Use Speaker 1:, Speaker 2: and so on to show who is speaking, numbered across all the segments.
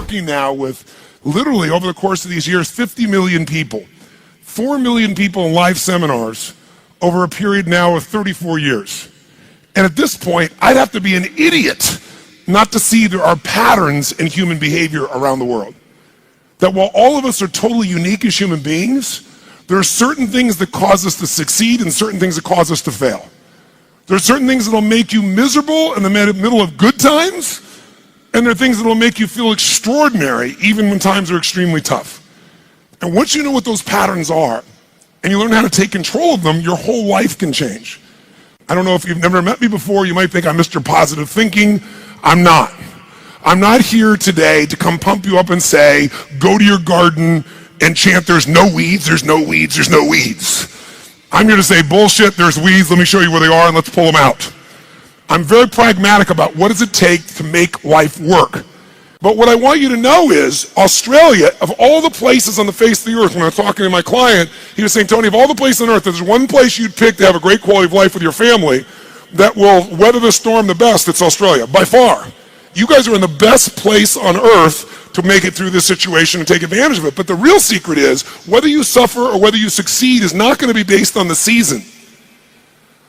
Speaker 1: working now with literally over the course of these years, 50 million people, 4 million people in live seminars over a period now of 34 years. And at this point, I'd have to be an idiot not to see there are patterns in human behavior around the world. That while all of us are totally unique as human beings, there are certain things that cause us to succeed and certain things that cause us to fail. There are certain things that will make you miserable in the middle of good times, and there are things that will make you feel extraordinary even when times are extremely tough. And once you know what those patterns are, and you learn how to take control of them, your whole life can change. I don't know if you've never met me before, you might think I'm Mr. Positive Thinking. I'm not. I'm not here today to come pump you up and say, go to your garden and chant, there's no weeds, there's no weeds, there's no weeds. I'm here to say, bullshit, there's weeds, let me show you where they are and let's pull them out. I'm very pragmatic about what does it take to make life work. But what I want you to know is, Australia, of all the places on the face of the earth, when I was talking to my client, he was saying, Tony, of all the places on earth, there's one place you'd pick to have a great quality of life with your family that will weather the storm the best, it's Australia, by far. You guys are in the best place on earth to make it through this situation and take advantage of it. But the real secret is, whether you suffer or whether you succeed is not going to be based on the season.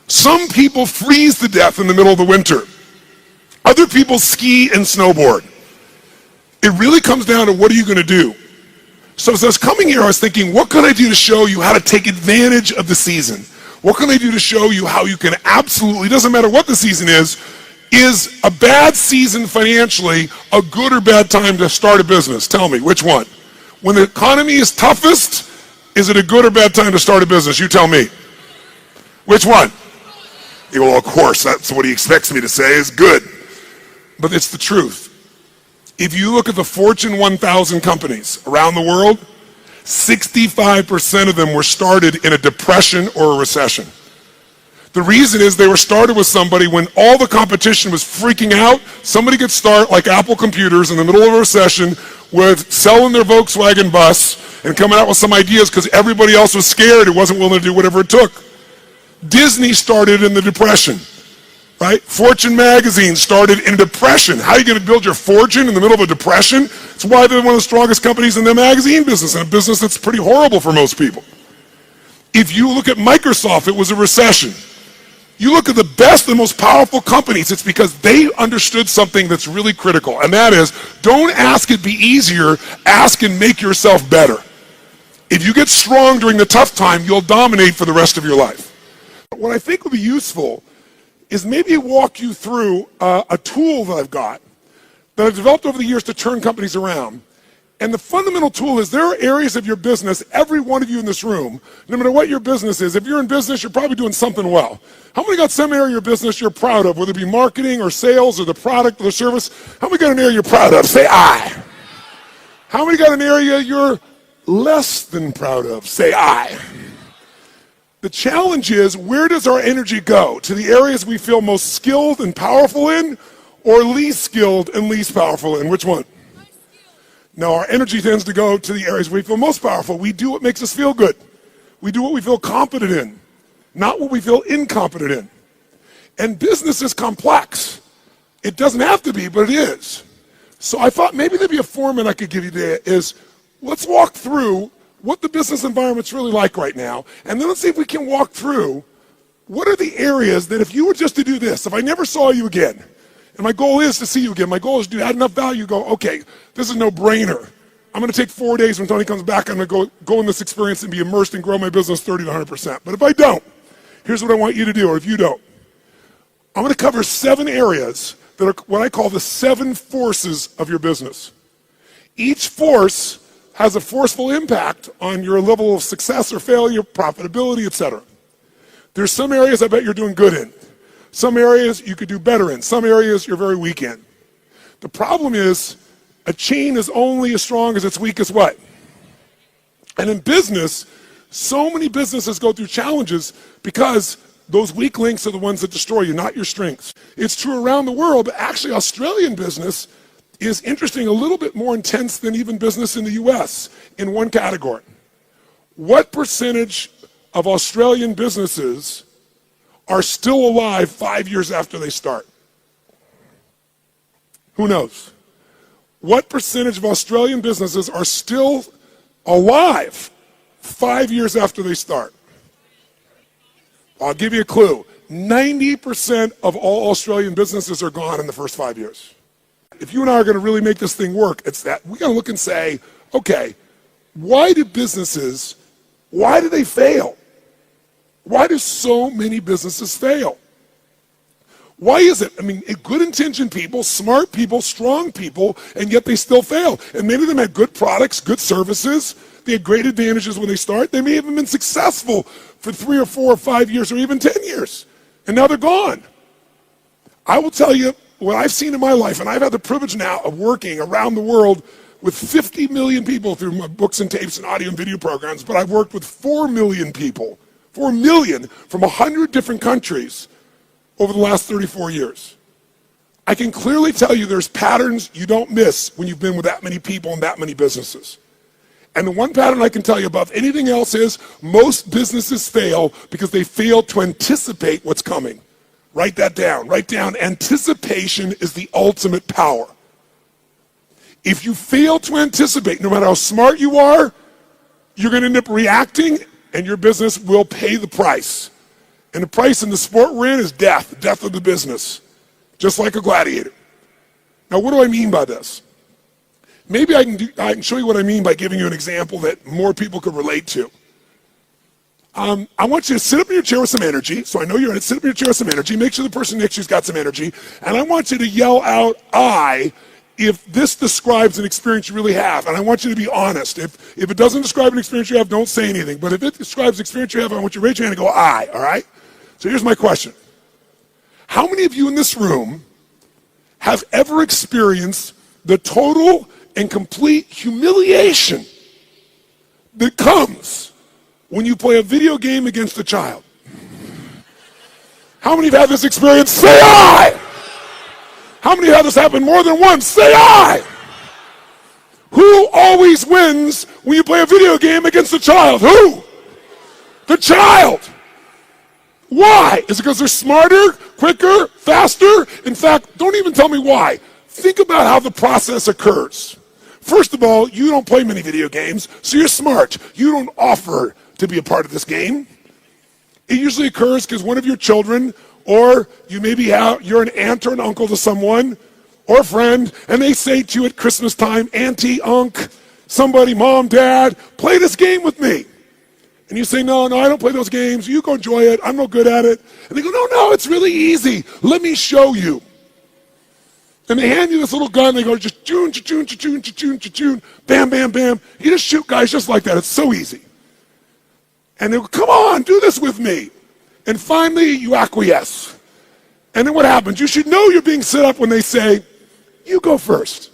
Speaker 1: Some people freeze to death in the middle of the winter. Other people ski and snowboard. It really comes down to what are you going to do? So as I was coming here, I was thinking, what can I do to show you how to take advantage of the season? What can I do to show you how you can absolutely, doesn't matter what the season is a bad season financially a good or bad time to start a business? Tell me, which one? When the economy is toughest, is it a good or bad time to start a business? You tell me. Which one? Well, of course, that's what he expects me to say is good. But it's the truth. If you look at the Fortune 1000 companies around the world, 65% of them were started in a depression or a recession. The reason is they were started with somebody when all the competition was freaking out. Somebody could start, like Apple Computers, in the middle of a recession with selling their Volkswagen bus and coming out with some ideas because everybody else was scared and wasn't willing to do whatever it took. Disney started in the Depression, right? Fortune magazine started in depression. How are you going to build your fortune in the middle of a depression? It's why they're one of the strongest companies in the magazine business, and a business that's pretty horrible for most people. If you look at Microsoft, it was a recession. You look at the best and most powerful companies, it's because they understood something that's really critical, and that is, don't ask it be easier, ask and make yourself better. If you get strong during the tough time, you'll dominate for the rest of your life. What I think would be useful is maybe walk you through a tool that I've got that I've developed over the years to turn companies around. And the fundamental tool is there are areas of your business, every one of you in this room, no matter what your business is, if you're in business, you're probably doing something well. How many got some area of your business you're proud of, whether it be marketing or sales or the product or the service? How many got an area you're proud of? Say I. How many got an area you're less than proud of? Say I. The challenge is, where does our energy go? To the areas we feel most skilled and powerful in, or least skilled and least powerful in? Which one? No, our energy tends to go to the areas we feel most powerful. We do what makes us feel good. We do what we feel competent in, not what we feel incompetent in. And business is complex. It doesn't have to be, but it is. So I thought maybe there'd be a format I could give you today is, let's walk through what the business environment's really like right now, and then let's see if we can walk through what are the areas that if you were just to do this, if I never saw you again, and my goal is to see you again, my goal is to add enough value, go, okay, this is no brainer. I'm going to take 4 days when Tony comes back, I'm going to go in this experience and be immersed and grow my business 30 to 100%. But if I don't, here's what I want you to do, or if you don't. I'm going to cover 7 areas that are what I call the 7 forces of your business. Each force has a forceful impact on your level of success or failure, profitability, etc. There's some areas I bet you're doing good in. Some areas you could do better in. Some areas you're very weak in. The problem is, a chain is only as strong as its weakest what? And in business, so many businesses go through challenges because those weak links are the ones that destroy you, not your strengths. It's true around the world, but actually Australian business is interesting, a little bit more intense than even business in the US in one category. What percentage of Australian businesses are still alive 5 years after they start? Who knows? What percentage of Australian businesses are still alive 5 years after they start? I'll give you a clue. 90% of all Australian businesses are gone in the first 5 years. If you and I are going to really make this thing work, it's that we got to look and say, okay, why do they fail? Why do so many businesses fail? Why is it? I mean, good-intentioned people, smart people, strong people, and yet they still fail. And many of them had good products, good services. They had great advantages when they start. They may have been successful for 3 or 4 or 5 years or even 10 years. And now they're gone. I will tell you what I've seen in my life, and I've had the privilege now of working around the world with 50 million people through my books and tapes and audio and video programs, but I've worked with 4 million people, 4 million from 100 different countries over the last 34 years. I can clearly tell you there's patterns you don't miss when you've been with that many people and that many businesses. And the one pattern I can tell you above anything else is most businesses fail because they fail to anticipate what's coming. Write that down. Write down, anticipation is the ultimate power. If you fail to anticipate, no matter how smart you are, you're going to end up reacting and your business will pay the price. And the price in the sport we're in is death of the business, just like a gladiator. Now, what do I mean by this? Maybe I can show you what I mean by giving you an example that more people could relate to. I want you to sit up in your chair with some energy. So I know you're in it. Sit up in your chair with some energy. Make sure the person next to you's got some energy. And I want you to yell out, I, if this describes an experience you really have. And I want you to be honest. If it doesn't describe an experience you have, don't say anything. But if it describes an experience you have, I want you to raise your hand and go, I, all right? So here's my question. How many of you in this room have ever experienced the total and complete humiliation that comes when you play a video game against a child? How many have had this experience? Say I! How many have this happen more than once? Say I! Who always wins when you play a video game against a child? Who? The child! Why? Is it because they're smarter, quicker, faster? In fact, don't even tell me why. Think about how the process occurs. First of all, you don't play many video games, so you're smart. You don't offer to be a part of this game. It usually occurs because one of your children, or you maybe you're an aunt or an uncle to someone, or a friend, and they say to you at Christmas time, Auntie, Unc, somebody, Mom, Dad, play this game with me. And you say, no, I don't play those games. You go enjoy it. I'm no good at it. And they go, no, it's really easy. Let me show you. And they hand you this little gun. They go, just choon, choon, choon, choon, choon, bam, bam, bam. You just shoot guys just like that. It's so easy. And they go, come on, do this with me. And finally, you acquiesce. And then what happens? You should know you're being set up when they say, you go first.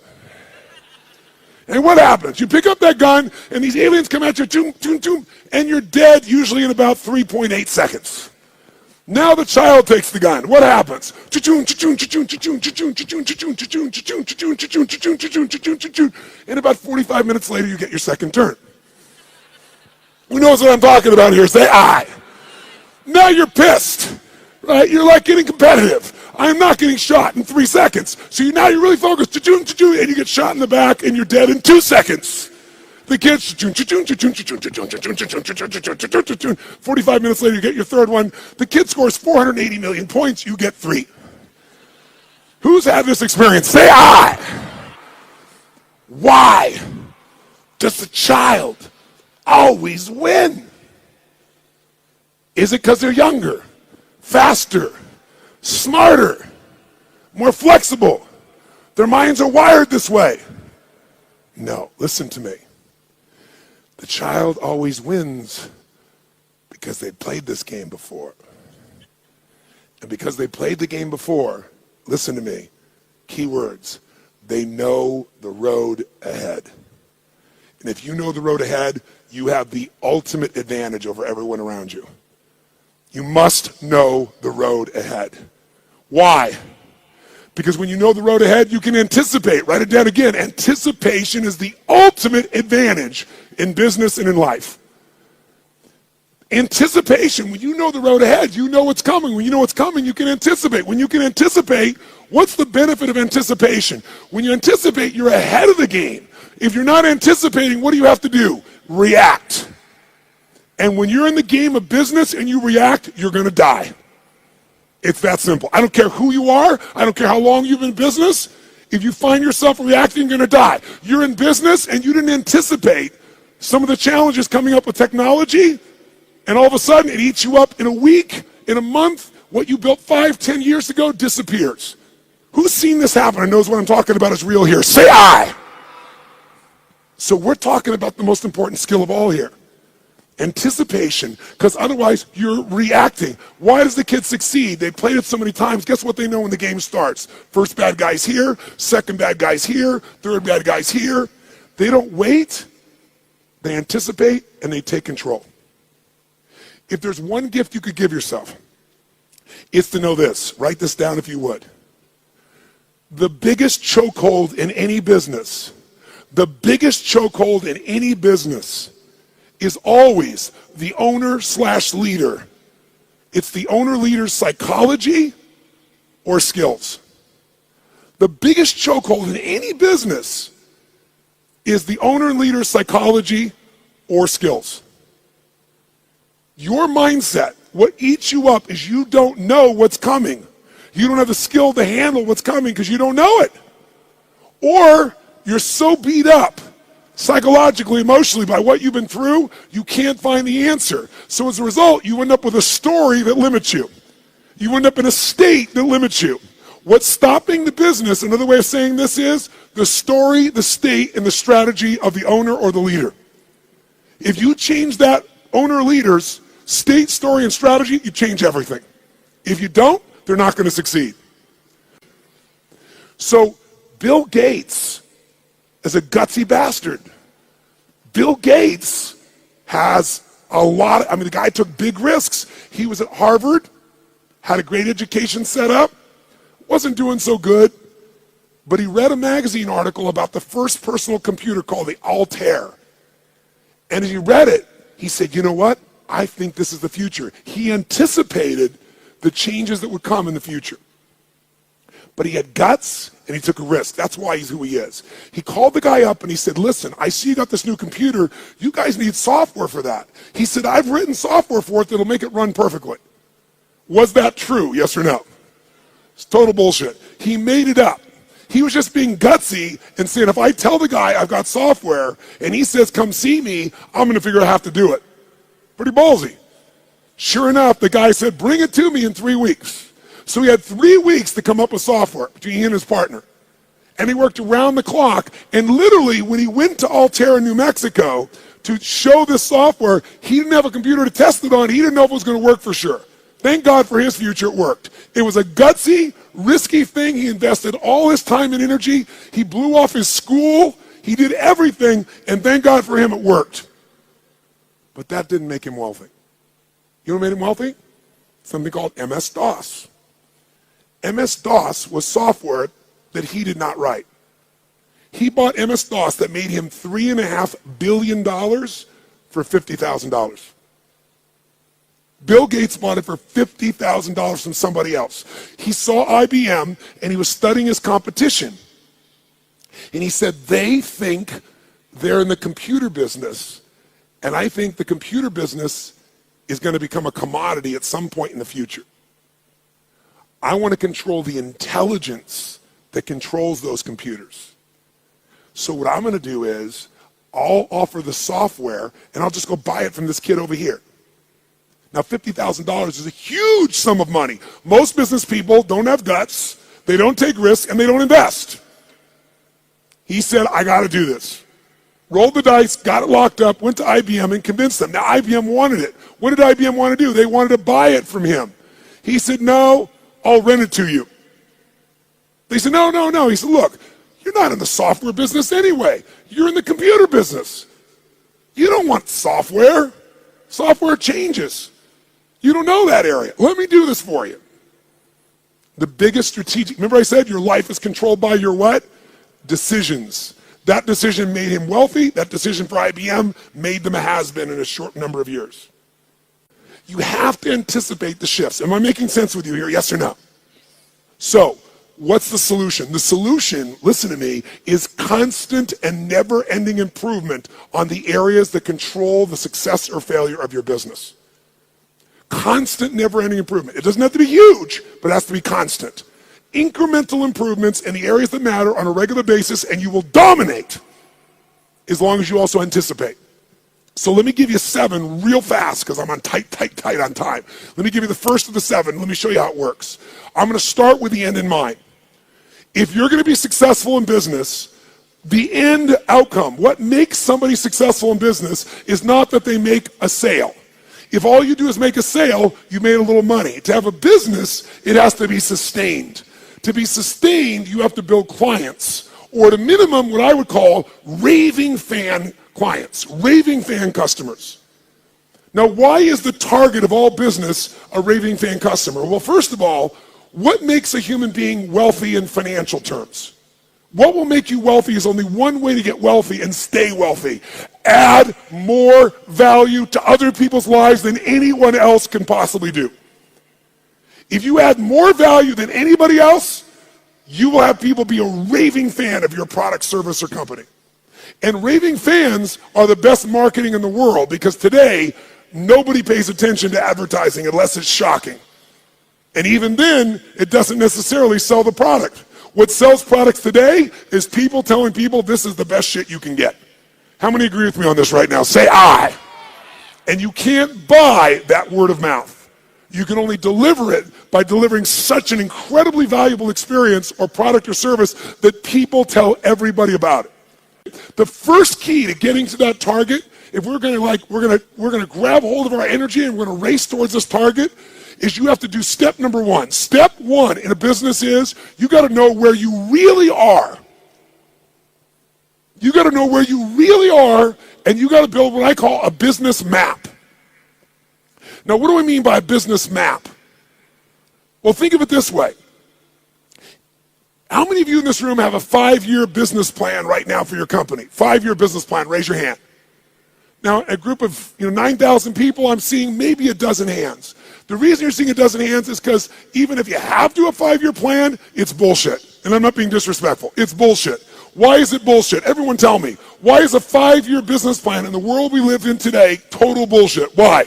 Speaker 1: And what happens? You pick up that gun, and these aliens come at you, choom, choom, choom, and you're dead usually in about 3.8 seconds. Now the child takes the gun. What happens? And about 45 minutes later, you get your second turn. Who knows what I'm talking about here? Say I. Now you're pissed, right? You're like getting competitive. I'm not getting shot in 3 seconds. So now you're really focused, and you get shot in the back, and you're dead in 2 seconds. The kids, 45 minutes later, you get your third one. The kid scores 480 million points, you get 3. Who's had this experience? Say I. Why does the child always win? Is it because they're younger, faster, smarter, more flexible? Their minds are wired this way. No, listen to me. The child always wins because they played this game before. And because they played the game before, listen to me, key words, they know the road ahead. And if you know the road ahead, you have the ultimate advantage over everyone around you. You must know the road ahead. Why? Because when you know the road ahead, you can anticipate. Write it down again. Anticipation is the ultimate advantage in business and in life. Anticipation, when you know the road ahead, you know what's coming. When you know what's coming, you can anticipate. When you can anticipate, What's the benefit of anticipation? When you anticipate, you're ahead of the game. If you're not anticipating, what do you have to do? React. And when you're in the game of business and you react, you're going to die. It's that simple. I don't care who you are. I don't care how long you've been in business. If you find yourself reacting, you're going to die. You're in business and you didn't anticipate some of the challenges coming up with technology, and all of a sudden it eats you up in a week, in a month. What you built 5, 10 years ago disappears. Who's seen this happen and knows what I'm talking about is real here? Say aye. So we're talking about the most important skill of all here. Anticipation, because otherwise you're reacting. Why does the kid succeed? They played it so many times. Guess what they know when the game starts? First bad guy's here, second bad guy's here, third bad guy's here. They don't wait, they anticipate, and they take control. If there's one gift you could give yourself, it's to know this. Write this down if you would. The biggest chokehold in any business, is always the owner/leader. It's the owner-leader's psychology or skills. The biggest chokehold in any business is the owner-leader's psychology or skills. Your mindset, what eats you up is you don't know what's coming. You don't have the skill to handle what's coming because you don't know it. Or you're so beat up psychologically, emotionally, by what you've been through, you can't find the answer. So as a result, you end up with a story that limits you. You end up in a state that limits you. What's stopping the business, another way of saying this is, the story, the state, and the strategy of the owner or the leader. If you change that owner or leader's state, story, and strategy, you change everything. If you don't, they're not going to succeed. So Bill Gates is a gutsy bastard. Bill Gates has the guy took big risks. He was at Harvard, had a great education set up, wasn't doing so good, but he read a magazine article about the first personal computer called the Altair. And as he read it, he said, you know what? I think this is the future. He anticipated the changes that would come in the future. But he had guts and he took a risk. That's why he's who he is. He called the guy up and he said, listen, I see you got this new computer. You guys need software for that. He said, I've written software for it that'll make it run perfectly. Was that true? Yes or no? It's total bullshit. He made it up. He was just being gutsy and saying, if I tell the guy I've got software and he says, come see me, I'm going to figure out how to do it. Pretty ballsy. Sure enough, the guy said, bring it to me in 3 weeks. So he had 3 weeks to come up with software between he and his partner. And he worked around the clock. And literally, when he went to Altair in New Mexico to show this software, he didn't have a computer to test it on. He didn't know if it was going to work for sure. Thank God for his future, it worked. It was a gutsy, risky thing. He invested all his time and energy. He blew off his school. He did everything. And thank God for him, it worked. But that didn't make him wealthy. You know what made him wealthy? Something called MS-DOS. MS-DOS was software that he did not write. He bought MS-DOS that made him $3.5 billion for $50,000. Bill Gates bought it for $50,000 from somebody else. He saw IBM and he was studying his competition. And he said, they think they're in the computer business, and I think the computer business is going to become a commodity at some point in the future. I want to control the intelligence that controls those computers. So what I'm going to do is I'll offer the software and I'll just go buy it from this kid over here. Now $50,000 is a huge sum of money. Most business people don't have guts, they don't take risks, and they don't invest. He said, I got to do this. Rolled the dice, got it locked up, went to IBM and convinced them. Now IBM wanted it. What did IBM want to do? They wanted to buy it from him. He said, no, I'll rent it to you. They said, no. He said, look, you're not in the software business anyway. You're in the computer business. You don't want software. Software changes. You don't know that area. Let me do this for you. The biggest strategic, remember I said your life is controlled by your what? Decisions. That decision made him wealthy. That decision for IBM made them a has-been in a short number of years. You have to anticipate the shifts. Am I making sense with you here? Yes or no? So, what's the solution? The solution, listen to me, is constant and never-ending improvement on the areas that control the success or failure of your business. Constant, never-ending improvement. It doesn't have to be huge, but it has to be constant. Incremental improvements in the areas that matter on a regular basis, and you will dominate as long as you also anticipate. So let me give you 7 real fast because I'm on tight on time. Let me give you the first of the 7. Let me show you how it works. I'm going to start with the end in mind. If you're going to be successful in business, the end outcome, what makes somebody successful in business is not that they make a sale. If all you do is make a sale, you made a little money. To have a business, it has to be sustained. To be sustained, you have to build clients, or at a minimum, what I would call raving fan clients, raving fan customers. Now, why is the target of all business a raving fan customer? Well, first of all, what makes a human being wealthy in financial terms? What will make you wealthy is only one way to get wealthy and stay wealthy. Add more value to other people's lives than anyone else can possibly do. If you add more value than anybody else, you will have people be a raving fan of your product, service, or company. And raving fans are the best marketing in the world because today, nobody pays attention to advertising unless it's shocking. And even then, it doesn't necessarily sell the product. What sells products today is people telling people this is the best shit you can get. How many agree with me on this right now? Say aye. And you can't buy that word of mouth. You can only deliver it by delivering such an incredibly valuable experience or product or service that people tell everybody about it. The first key to getting to that target, if we're gonna grab hold of our energy and we're gonna race towards this target, is you have to do step number 1. Step 1 in a business is you got to know where you really are. You got to know where you really are, and you got to build what I call a business map. Now, what do I mean by a business map? Well, think of it this way. How many of you in this room have a 5-year business plan right now for your company? 5-year business plan, raise your hand. Now, a group of 9,000 people, I'm seeing maybe a dozen hands. The reason you're seeing a dozen hands is because even if you have to a 5-year plan, it's bullshit. And I'm not being disrespectful. It's bullshit. Why is it bullshit? Everyone tell me. Why is a 5-year business plan in the world we live in today total bullshit? Why?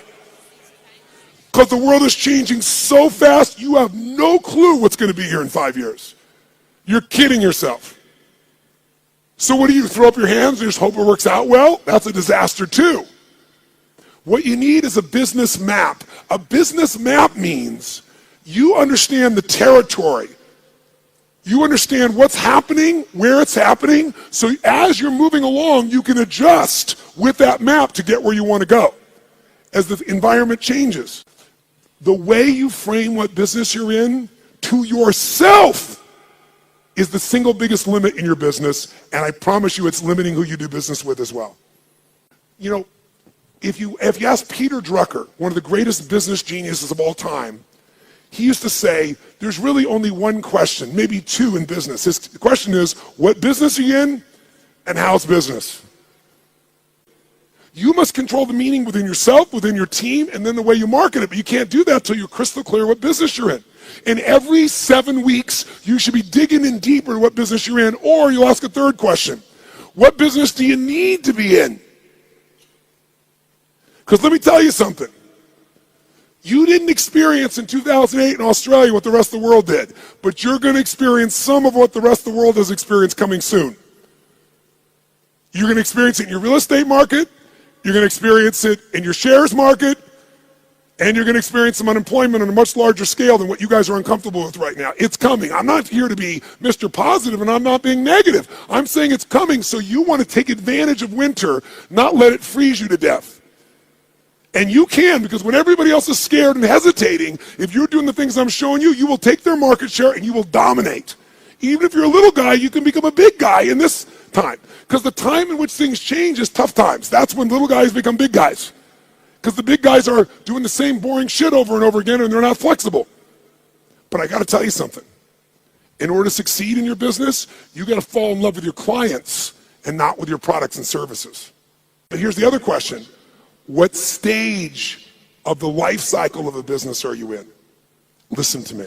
Speaker 1: Because the world is changing so fast, you have no clue what's going to be here in 5 years. You're kidding yourself. So what do? Throw up your hands and just hope it works out well? That's a disaster too. What you need is a business map. A business map means you understand the territory. You understand what's happening, where it's happening, so as you're moving along, you can adjust with that map to get where you want to go as the environment changes. The way you frame what business you're in to yourself is the single biggest limit in your business, and I promise you it's limiting who you do business with as well. You know, if you ask Peter Drucker, one of the greatest business geniuses of all time, he used to say, there's really only one question, maybe 2 in business. His question is, what business are you in, and how's business? You must control the meaning within yourself, within your team, and then the way you market it, but you can't do that until you're crystal clear what business you're in. And every 7 weeks, you should be digging in deeper to what business you're in, or you'll ask a third question. What business do you need to be in? Because let me tell you something. You didn't experience in 2008 in Australia what the rest of the world did, but you're going to experience some of what the rest of the world has experienced coming soon. You're going to experience it in your real estate market, you're going to experience it in your shares market, and you're going to experience some unemployment on a much larger scale than what you guys are uncomfortable with right now. It's coming. I'm not here to be Mr. Positive, and I'm not being negative. I'm saying it's coming, so you want to take advantage of winter, not let it freeze you to death. And you can, because when everybody else is scared and hesitating, if you're doing the things I'm showing you, you will take their market share and you will dominate. Even if you're a little guy, you can become a big guy in this time. Because the time in which things change is tough times. That's when little guys become big guys. Because the big guys are doing the same boring shit over and over again and they're not flexible. But I got to tell you something. In order to succeed in your business, you got to fall in love with your clients and not with your products and services. But here's the other question. What stage of the life cycle of a business are you in? Listen to me.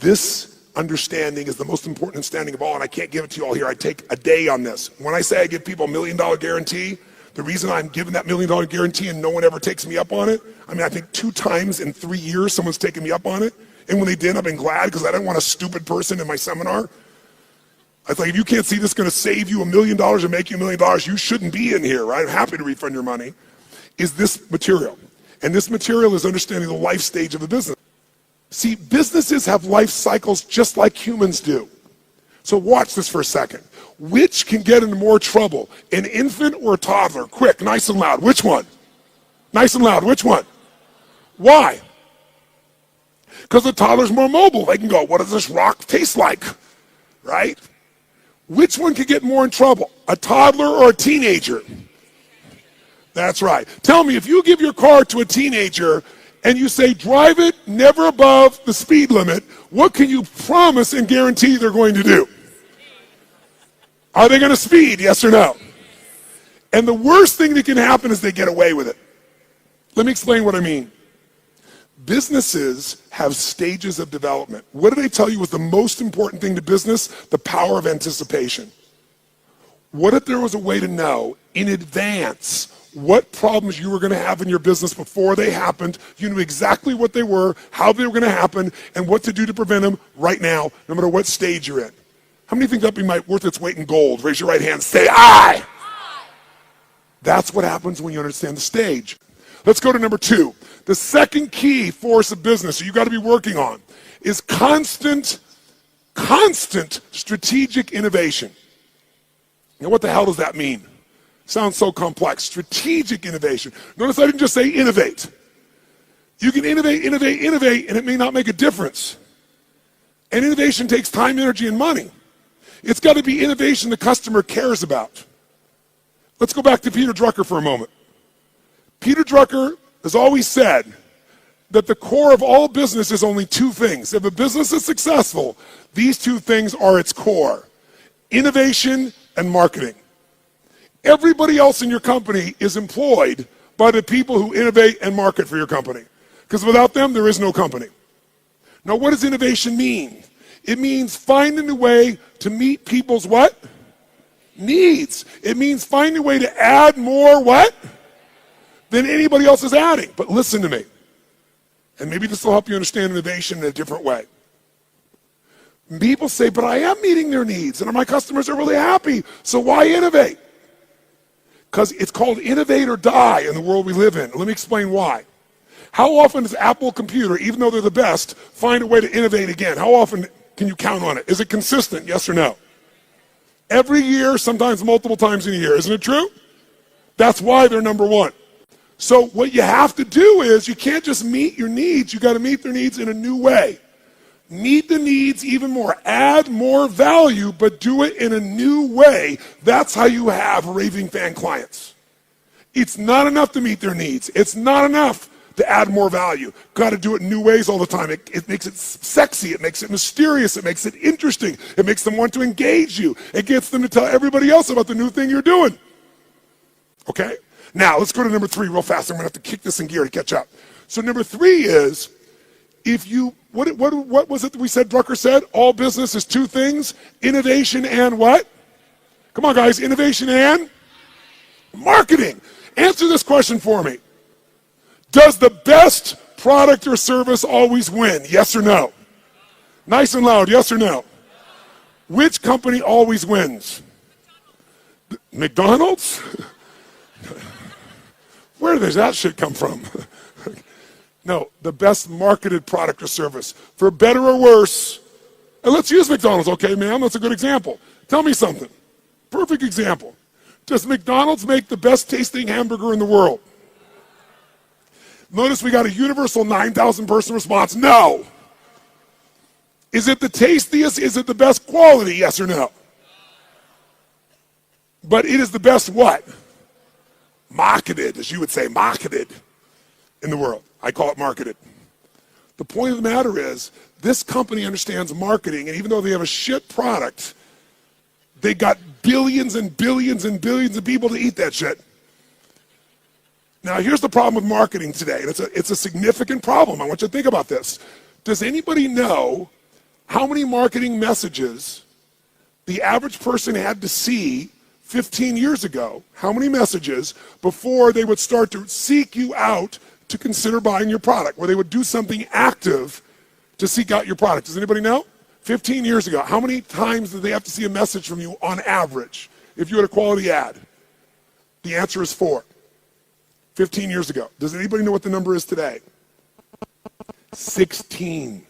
Speaker 1: This understanding is the most important understanding of all, and I can't give it to you all here. I take a day on this. When I say I give people $1 million guarantee, the reason I'm giving that $1 million guarantee and no one ever takes me up on it, I mean, I think 2 times in 3 years someone's taken me up on it. And when they did, I've been glad because I didn't want a stupid person in my seminar. I was like, if you can't see this is going to save you $1 million or make you $1 million, you shouldn't be in here, right? I'm happy to refund your money. Is this material. And this material is understanding the life stage of the business. See, businesses have life cycles just like humans do. So watch this for a second. Which can get into more trouble, an infant or a toddler? Quick, nice and loud. Which one? Nice and loud. Which one? Why? Because the toddler's more mobile. They can go, what does this rock taste like? Right? Which one can get more in trouble, a toddler or a teenager? That's right. Tell me, if you give your car to a teenager and you say, drive it never above the speed limit, what can you promise and guarantee they're going to do? Are they going to speed, yes or no? And the worst thing that can happen is they get away with it. Let me explain what I mean. Businesses have stages of development. What did I tell you was the most important thing to business? The power of anticipation. What if there was a way to know in advance what problems you were going to have in your business before they happened? You knew exactly what they were, how they were going to happen, and what to do to prevent them right now, no matter what stage you're in. How many think that'd be worth its weight in gold? Raise your right hand, say aye. That's what happens when you understand the stage. Let's go to number 2. The second key force of business you got to be working on is constant strategic innovation. Now, what the hell does that mean? Sounds so complex. Strategic innovation. Notice I didn't just say innovate. You can innovate, and it may not make a difference. And innovation takes time, energy, and money. It's got to be innovation the customer cares about. Let's go back to Peter Drucker for a moment. Peter Drucker has always said that the core of all business is only 2 things. If a business is successful, these 2 things are its core: innovation and marketing. Everybody else in your company is employed by the people who innovate and market for your company. Because without them, there is no company. Now, what does innovation mean? It means finding a way to meet people's what? Needs. It means finding a way to add more what? Than anybody else is adding. But listen to me. And maybe this will help you understand innovation in a different way. People say, but I am meeting their needs and my customers are really happy, so why innovate? Because it's called innovate or die in the world we live in. Let me explain why. How often does Apple Computer, even though they're the best, find a way to innovate again? How often can you count on it? Is it consistent, yes or no? Every year, sometimes multiple times in a year. Isn't it true? That's why they're number 1. So what you have to do is you can't just meet your needs. You got to meet their needs in a new way. Meet the needs even more. Add more value, but do it in a new way. That's how you have raving fan clients. It's not enough to meet their needs. It's not enough to add more value. Got to do it in new ways all the time. It makes it sexy. It makes it mysterious. It makes it interesting. It makes them want to engage you. It gets them to tell everybody else about the new thing you're doing. Okay? Now, let's go to number 3 real fast. I'm going to have to kick this in gear to catch up. So number 3 is, if you, what was it that we said, Drucker said? All business is 2 things, innovation and what? Come on, guys, innovation and marketing. Answer this question for me. Does the best product or service always win? Yes or no? Nice and loud, yes or no? Which company always wins? McDonald's? Where does that shit come from? No, the best marketed product or service, for better or worse. And let's use McDonald's, okay, ma'am? That's a good example. Tell me something. Perfect example. Does McDonald's make the best tasting hamburger in the world? Notice we got a universal 9,000 person response. No. Is it the tastiest? Is it the best quality? Yes or no? But it is the best what? Marketed, as you would say, marketed in the world. I call it marketed. The point of the matter is, this company understands marketing, and even though they have a shit product, they got billions and billions and billions of people to eat that shit. Now, here's the problem with marketing today, and it's a significant problem. I want you to think about this. Does anybody know how many marketing messages the average person had to see 15 years ago, how many messages before they would start to seek you out to consider buying your product, where they would do something active to seek out your product. Does anybody know? 15 years ago, how many times did they have to see a message from you on average if you had a quality ad? The answer is 4. 15 years ago. Does anybody know what the number is today? 16.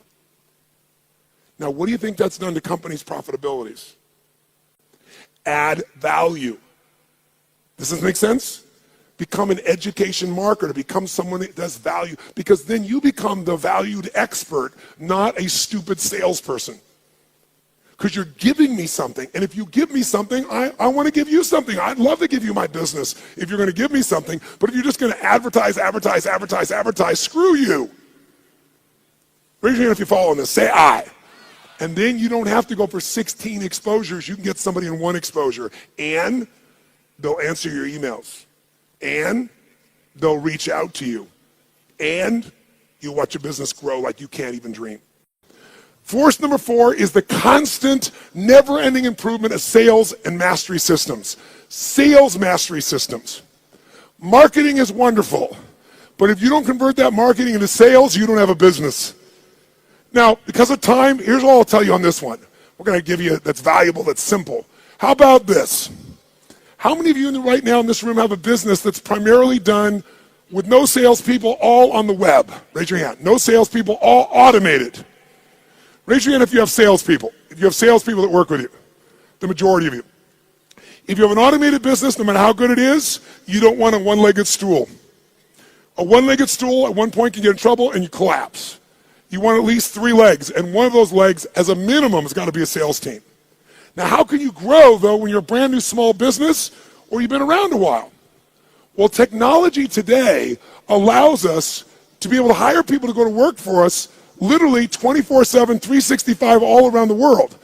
Speaker 1: Now, what do you think that's done to companies' profitabilities? Add value. Does this make sense? Become an education marketer, become someone that does value, because then you become the valued expert, not a stupid salesperson. Because you're giving me something, and if you give me something, I want to give you something. I'd love to give you my business if you're going to give me something, but if you're just going to advertise, screw you. Raise your hand if you follow this. Say aye. And then you don't have to go for 16 exposures. You can get somebody in 1 exposure, and they'll answer your emails, and they'll reach out to you, and you'll watch your business grow like you can't even dream. Force number 4 is the constant, never-ending improvement of sales and mastery systems. Sales mastery systems. Marketing is wonderful, but if you don't convert that marketing into sales, you don't have a business. Now, because of time, here's all I'll tell you on this one. We're going to give you that's valuable, that's simple. How about this? How many of you right now in this room have a business that's primarily done with no salespeople, all on the web? Raise your hand. No salespeople, all automated. Raise your hand if you have salespeople. If you have salespeople that work with you, the majority of you. If you have an automated business, no matter how good it is, you don't want a one-legged stool. A one-legged stool at one point can get in trouble and you collapse. You want at least 3 legs, and one of those legs, as a minimum, has got to be a sales team. Now, how can you grow, though, when you're a brand new small business or you've been around a while? Well, technology today allows us to be able to hire people to go to work for us literally 24/7, 365 all around the world.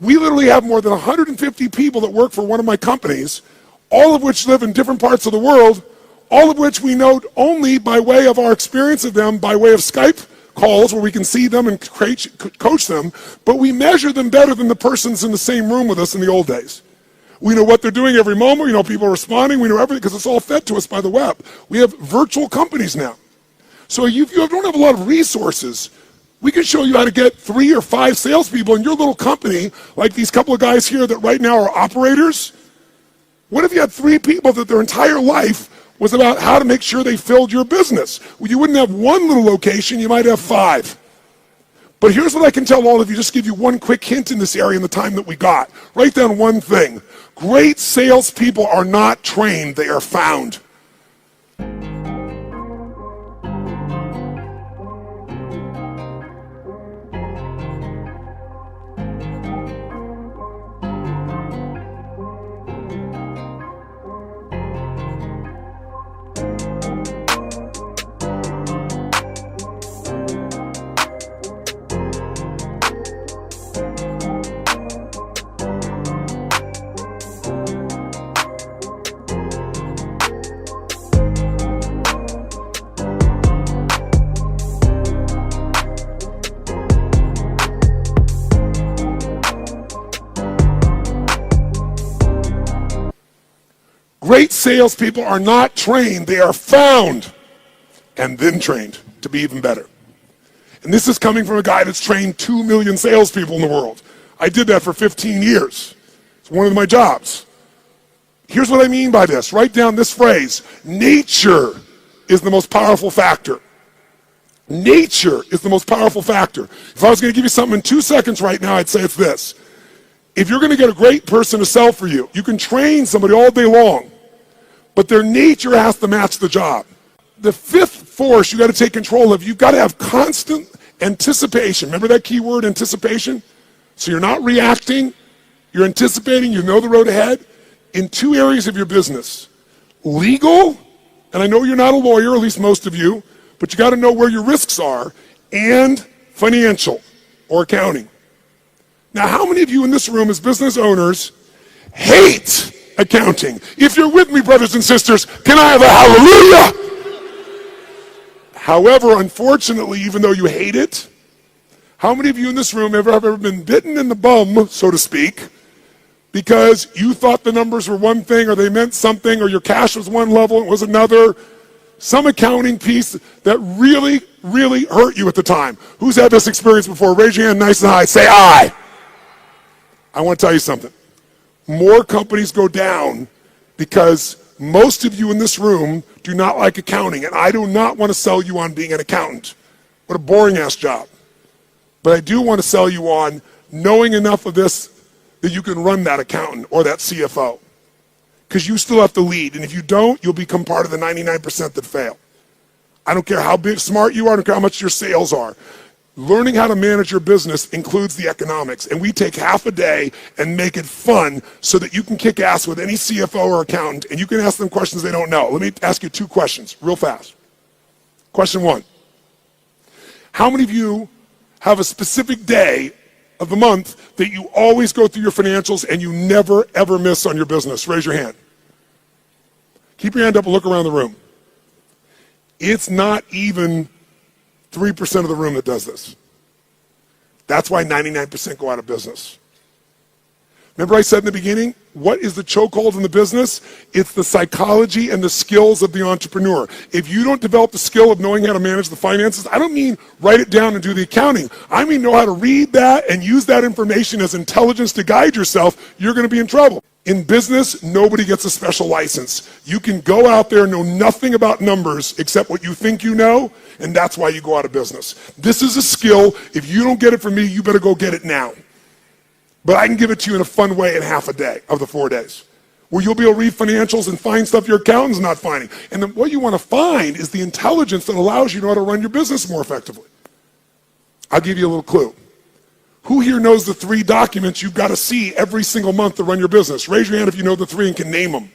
Speaker 1: We literally have more than 150 people that work for one of my companies, all of which live in different parts of the world, all of which we know only by way of our experience of them, by way of Skype calls where we can see them and coach them, but we measure them better than the persons in the same room with us in the old days. We know what they're doing every moment. We know people are responding. We know everything because it's all fed to us by the web. We have virtual companies now. So if you don't have a lot of resources, we can show you how to get 3 or 5 salespeople in your little company, like these couple of guys here that right now are operators. What if you had 3 people that their entire life was about how to make sure they filled your business? Well, you wouldn't have 1 little location, you might have 5. But here's what I can tell all of you, just give you one quick hint in this area in the time that we got. Write down one thing. Great salespeople are not trained, they are found. Great salespeople are not trained, they are found and then trained to be even better. And this is coming from a guy that's trained 2 million salespeople in the world. I did that for 15 years. It's one of my jobs. Here's what I mean by this. Write down this phrase. Nature is the most powerful factor. Nature is the most powerful factor. If I was going to give you something in 2 seconds right now, I'd say it's this. If you're going to get a great person to sell for you, you can train somebody all day long, but their nature has to match the job. The 5th force you got to take control of, you've got to have constant anticipation. Remember that key word, anticipation? So you're not reacting, you're anticipating, you know the road ahead, in 2 areas of your business. Legal, and I know you're not a lawyer, at least most of you, but you got to know where your risks are, and financial or accounting. Now, how many of you in this room as business owners hate accounting? If you're with me, brothers and sisters, can I have a hallelujah? However, unfortunately, even though you hate it, How many of you in this room have ever been bitten in the bum, so to speak, because you thought the numbers were one thing or they meant something or your cash was one level and it was another? Some accounting piece that really, really hurt you at the time. Who's had this experience before? Raise your hand nice and high. Say I. I want to tell you something. More companies go down because most of you in this room do not like accounting, and I do not want to sell you on being an accountant. What a boring ass job. But I do want to sell you on knowing enough of this that you can run that accountant or that CFO. Because you still have to lead, and if you don't, you'll become part of the 99% that fail. I don't care how big, smart you are, I don't care how much your sales are. Learning how to manage your business includes the economics, and we take half a day and make it fun so that you can kick ass with any CFO or accountant, and you can ask them questions they don't know. Let me ask you 2 questions real fast. Question 1. How many of you have a specific day of the month that you always go through your financials and you never, ever miss on your business? Raise your hand. Keep your hand up and look around the room. It's not even 3% of the room that does this. That's why 99% go out of business. Remember I said in the beginning, what is the chokehold in the business? It's the psychology and the skills of the entrepreneur. If you don't develop the skill of knowing how to manage the finances, I don't mean write it down and do the accounting. I mean know how to read that and use that information as intelligence to guide yourself. You're going to be in trouble. In business, nobody gets a special license. You can go out there and know nothing about numbers except what you think you know, and that's why you go out of business. This is a skill. If you don't get it from me, you better go get it now. But I can give it to you in a fun way in half a day of the 4 days, where you'll be able to read financials and find stuff your accountant's not finding. And then what you want to find is the intelligence that allows you to know how to run your business more effectively. I'll give you a little clue. Who here knows the 3 documents you've got to see every single month to run your business? Raise your hand if you know the 3 and can name them.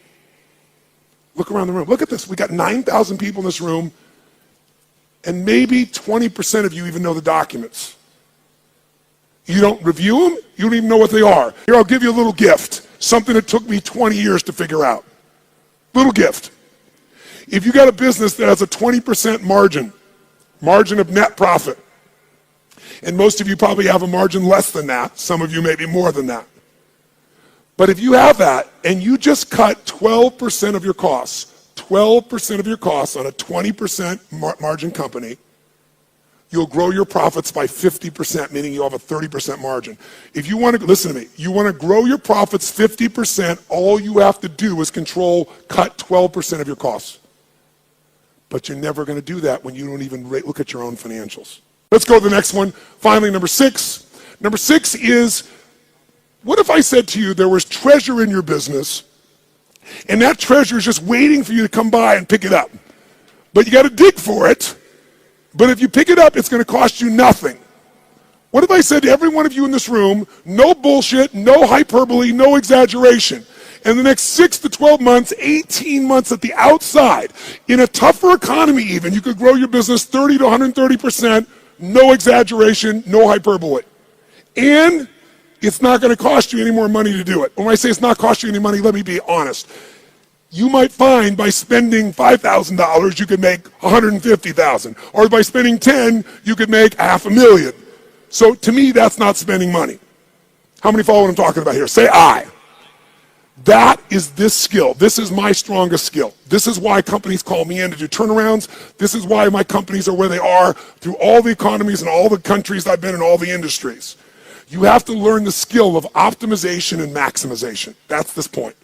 Speaker 1: Look around the room. Look at this. We got 9,000 people in this room, and maybe 20% of you even know the documents. You don't review them, you don't even know what they are. Here, I'll give you a little gift, something that took me 20 years to figure out. Little gift. If you got a business that has a 20% margin of net profit, and most of you probably have a margin less than that, some of you maybe more than that. But if you have that, and you just cut 12% of your costs, 12% of your costs on a 20% margin company, you'll grow your profits by 50%, meaning you'll have a 30% margin. If you want to, listen to me, you want to grow your profits 50%, all you have to do is cut 12% of your costs. But you're never going to do that when you don't even look at your own financials. Let's go to the next one. Finally, number 6. Number 6 is, what if I said to you there was treasure in your business, and that treasure is just waiting for you to come by and pick it up? But you got to dig for it. But if you pick it up, it's going to cost you nothing. What if I said to every one of you in this room, no bullshit, no hyperbole, no exaggeration. In the next 6 to 12 months, 18 months at the outside, in a tougher economy even, you could grow your business 30 to 130%, no exaggeration, no hyperbole. And it's not going to cost you any more money to do it. When I say it's not cost you any money, let me be honest. You might find by spending $5,000, you could make $150,000. Or by spending 10, you could make $500,000. So to me, that's not spending money. How many follow what I'm talking about here? Say I. That is this skill. This is my strongest skill. This is why companies call me in to do turnarounds. This is why my companies are where they are through all the economies and all the countries I've been in, all the industries. You have to learn the skill of optimization and maximization. That's this point.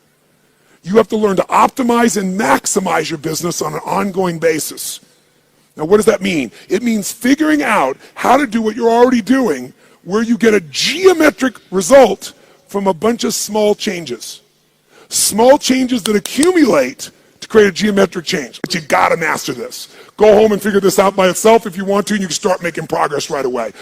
Speaker 1: You have to learn to optimize and maximize your business on an ongoing basis. Now, what does that mean? It means figuring out how to do what you're already doing, where you get a geometric result from a bunch of small changes. Small changes that accumulate to create a geometric change. But you gotta master this. Go home and figure this out by itself if you want to, and you can start making progress right away.